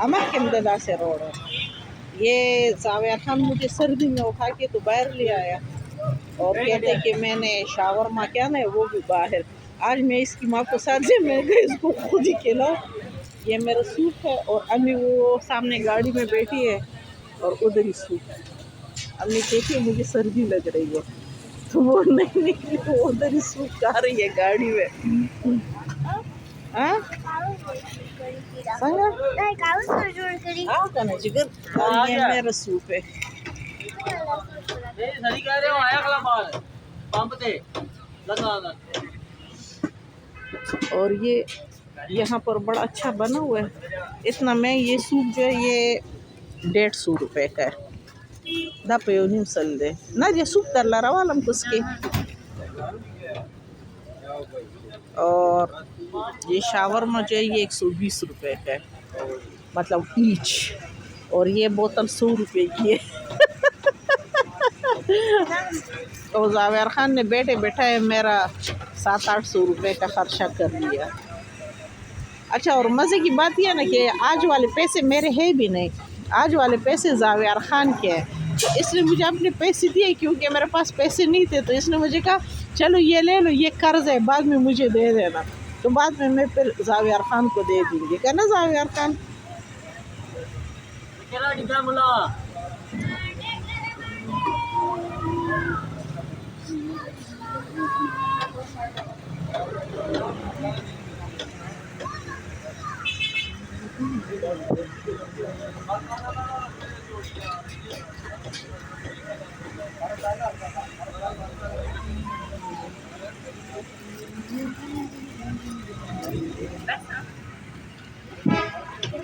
हमारे के अंदर दासे रोड है। ये जावियार खान मुझे सर्दी में उठा के तो बाहर ले आया और कहते कि मैंने शावरमा क्या ना वो भी बाहर। आज मैं इसकी माँ को साथ से मैं गई इसको खुद ही खिलाऊं। ये मेरा सूप है और अम्मी वो सामने गाड़ी में बैठी है और उधर ही सूप है। अम्मी कहती है मुझे सर्दी लग रही है तो वो नहीं निकली वो उधर ही सूप खा रही है गाड़ी में। हाँ जिगर ये मेरा सूप है। और ये यहाँ पर बड़ा अच्छा बना हुआ है। इतना मैं ये सूप जो है ये 150 रुपए का है। दापे निमसल दे ना ये सूप कर ला रहा वालम कुछ और ये शावरमा जो है ये 120 रुपए का है मतलब ईच। और ये बोतल 100 रुपए की है। तो जावियार खान ने बैठे बैठा है मेरा 700-800 रुपए का खर्चा कर लिया। अच्छा और मज़े की बात यह ना कि आज वाले पैसे मेरे हैं भी नहीं, आज वाले पैसे जावियार खान के हैं। तो इसने मुझे अपने पैसे दिए क्योंकि मेरे पास पैसे नहीं थे तो इसने मुझे कहा चलो ये ले लो ये कर्ज है बाद में मुझे दे देना। तो बाद में मैं फिर जावियार खान को दे दूँगी क्या ना जावियार खान।